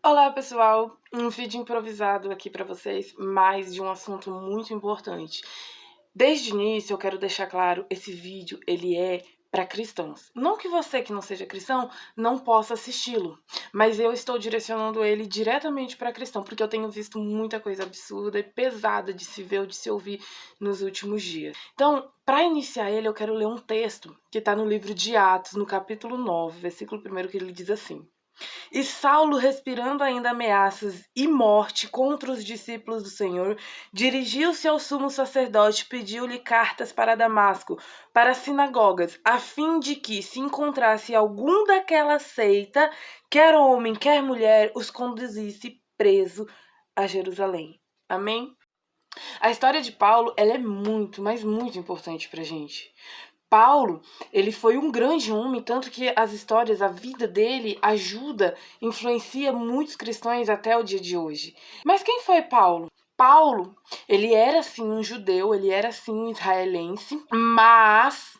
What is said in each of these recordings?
Olá, pessoal! Um vídeo improvisado aqui para vocês, mais de um assunto muito importante. Desde o início, eu quero deixar claro, esse vídeo, ele é para cristãos. Não que você que não seja cristão não possa assisti-lo, mas eu estou direcionando ele diretamente para cristão, porque eu tenho visto muita coisa absurda e pesada de se ver ou de se ouvir nos últimos dias. Então, para iniciar ele, eu quero ler um texto que está no livro de Atos, no capítulo 9, versículo 1, que ele diz assim: E Saulo, respirando ainda ameaças e morte contra os discípulos do Senhor, dirigiu-se ao sumo sacerdote e pediu-lhe cartas para Damasco, para as sinagogas, a fim de que, se encontrasse algum daquela seita, quer homem, quer mulher, os conduzisse preso a Jerusalém. Amém? A história de Paulo, ela é muito, mas muito importante pra gente. Paulo, ele foi um grande homem, tanto que as histórias, a vida dele ajuda, influencia muitos cristãos até o dia de hoje. Mas quem foi Paulo? Paulo, ele era sim um judeu, ele era sim um israelense, mas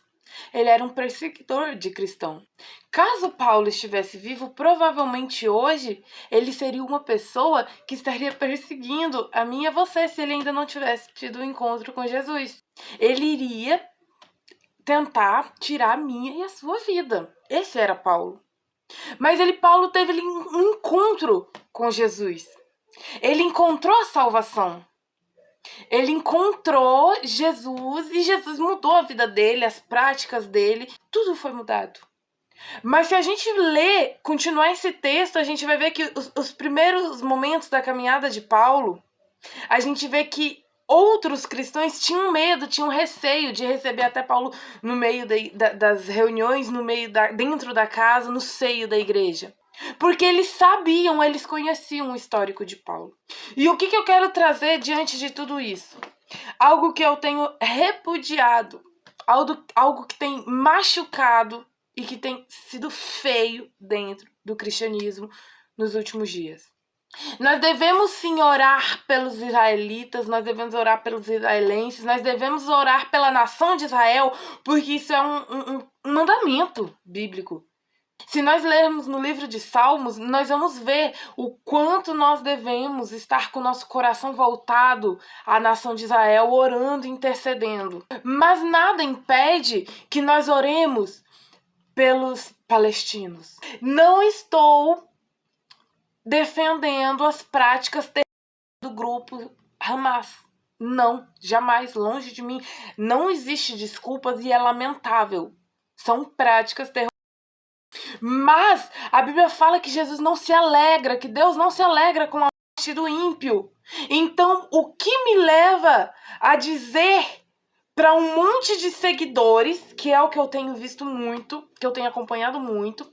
ele era um perseguidor de cristão. Caso Paulo estivesse vivo, provavelmente hoje ele seria uma pessoa que estaria perseguindo a mim e a você se ele ainda não tivesse tido um encontro com Jesus. Ele iria tentar tirar a minha e a sua vida. Esse era Paulo. Mas Paulo teve um encontro com Jesus. Ele encontrou a salvação. Ele encontrou Jesus e Jesus mudou a vida dele, as práticas dele, tudo foi mudado. Mas se a gente ler, continuar esse texto, a gente vai ver que os primeiros momentos da caminhada de Paulo, a gente vê que outros cristãos tinham medo, tinham receio de receber até Paulo no meio das reuniões, dentro da casa, no seio da igreja. Porque eles sabiam, eles conheciam o histórico de Paulo. E o que eu quero trazer diante de tudo isso? Algo que eu tenho repudiado, algo que tem machucado e que tem sido feio dentro do cristianismo nos últimos dias. Nós devemos sim orar pelos israelitas, nós devemos orar pelos israelenses, nós devemos orar pela nação de Israel, porque isso é um mandamento bíblico. Se nós lermos no livro de Salmos, nós vamos ver o quanto nós devemos estar com o nosso coração voltado à nação de Israel, orando e intercedendo. Mas nada impede que nós oremos pelos palestinos. Não estou defendendo as práticas do grupo Hamas. Não, jamais, longe de mim. Não existe desculpas e é lamentável. São práticas terroristas. Mas a Bíblia fala que Jesus não se alegra, que Deus não se alegra com a morte do ímpio. Então, o que me leva a dizer para um monte de seguidores, que é o que eu tenho visto muito, que eu tenho acompanhado muito,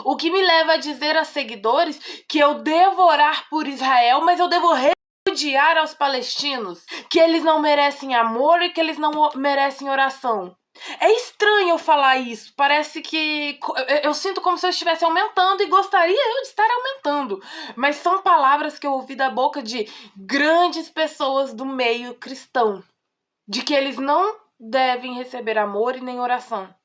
o que me leva a dizer a seguidores que eu devo orar por Israel, mas eu devo repudiar aos palestinos, que eles não merecem amor e que eles não merecem oração. É estranho eu falar isso, parece que eu sinto como se eu estivesse aumentando e gostaria eu de estar aumentando, mas são palavras que eu ouvi da boca de grandes pessoas do meio cristão, de que eles não devem receber amor e nem oração.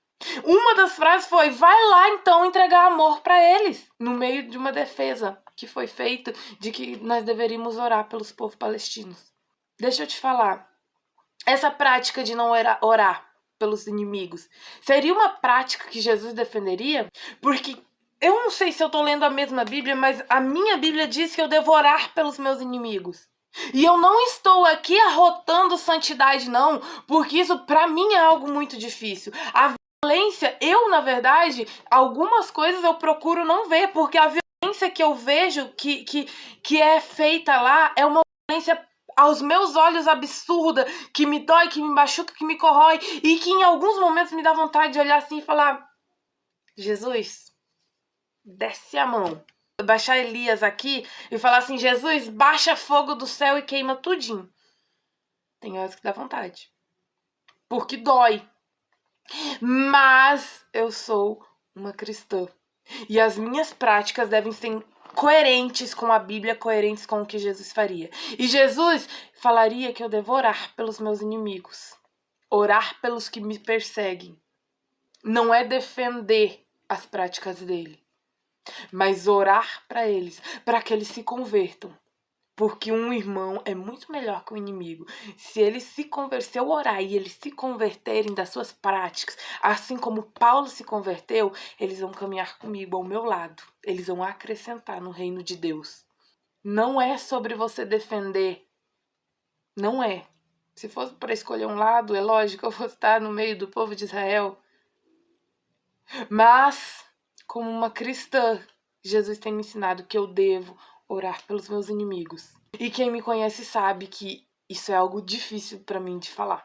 Uma das frases foi: vai lá então entregar amor para eles, no meio de uma defesa que foi feita de que nós deveríamos orar pelos povos palestinos. Deixa eu te falar, essa prática de não orar pelos inimigos seria uma prática que Jesus defenderia? Porque eu não sei se eu tô lendo a mesma Bíblia, mas a minha Bíblia diz que eu devo orar pelos meus inimigos. E eu não estou aqui arrotando santidade, não, porque isso para mim é algo muito difícil. A violência, na verdade, algumas coisas eu procuro não ver, porque a violência que eu vejo que é feita lá é uma violência aos meus olhos absurda, que me dói, que me machuca, que me corrói, e que em alguns momentos me dá vontade de olhar assim e falar: Jesus, desce a mão. Baixar Elias aqui e falar assim: Jesus, baixa fogo do céu e queima tudinho. Tem horas que dá vontade, porque dói. Mas eu sou uma cristã e as minhas práticas devem ser coerentes com a Bíblia, coerentes com o que Jesus faria. E Jesus falaria que eu devo orar pelos meus inimigos, orar pelos que me perseguem. Não é defender as práticas dele. mas orar para eles, para que eles se convertam. Porque um irmão é muito melhor que um inimigo. Se eu orar e eles se converterem das suas práticas, assim como Paulo se converteu, eles vão caminhar comigo ao meu lado. Eles vão acrescentar no reino de Deus. Não é sobre você defender. Não é. Se fosse para escolher um lado, é lógico, eu vou estar no meio do povo de Israel. Mas, como uma cristã, Jesus tem me ensinado que eu devo orar pelos meus inimigos. E quem me conhece sabe que isso é algo difícil para mim de falar.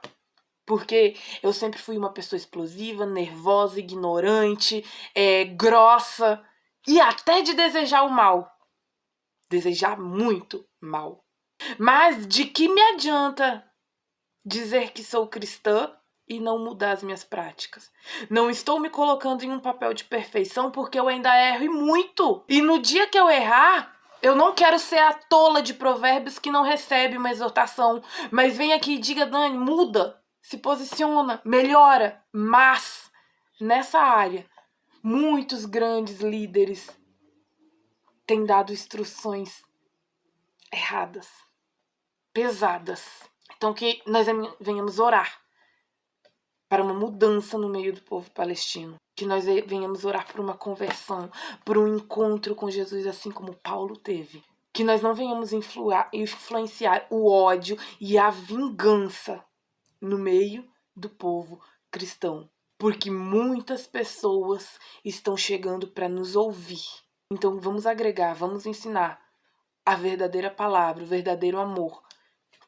Porque eu sempre fui uma pessoa explosiva, nervosa, ignorante, grossa e até de desejar o mal. Desejar muito mal. Mas de que me adianta dizer que sou cristã e não mudar as minhas práticas? Não estou me colocando em um papel de perfeição porque eu ainda erro e muito. E no dia que eu errar, eu não quero ser a tola de Provérbios que não recebe uma exortação, mas vem aqui e diga: Dani, muda, se posiciona, melhora. Mas nessa área, muitos grandes líderes têm dado instruções erradas, pesadas. Então que nós venhamos orar para uma mudança no meio do povo palestino. Que nós venhamos orar por uma conversão, por um encontro com Jesus, assim como Paulo teve. Que nós não venhamos influenciar o ódio e a vingança no meio do povo cristão. Porque muitas pessoas estão chegando para nos ouvir. Então vamos agregar, vamos ensinar a verdadeira palavra, o verdadeiro amor.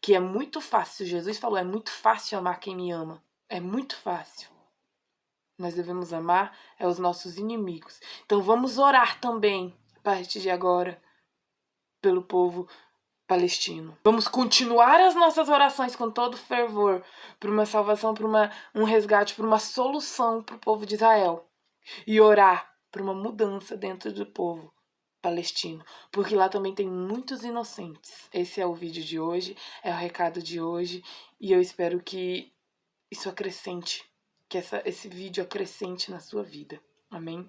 Que é muito fácil, Jesus falou, é muito fácil amar quem me ama. É muito fácil. Nós devemos amar os nossos inimigos. Então vamos orar também, a partir de agora, pelo povo palestino. Vamos continuar as nossas orações com todo fervor por uma salvação, por um resgate, por uma solução para o povo de Israel. E orar por uma mudança dentro do povo palestino, porque lá também tem muitos inocentes. Esse é o vídeo de hoje, é o recado de hoje, e eu espero que isso acrescente, que esse vídeo acrescente na sua vida. Amém?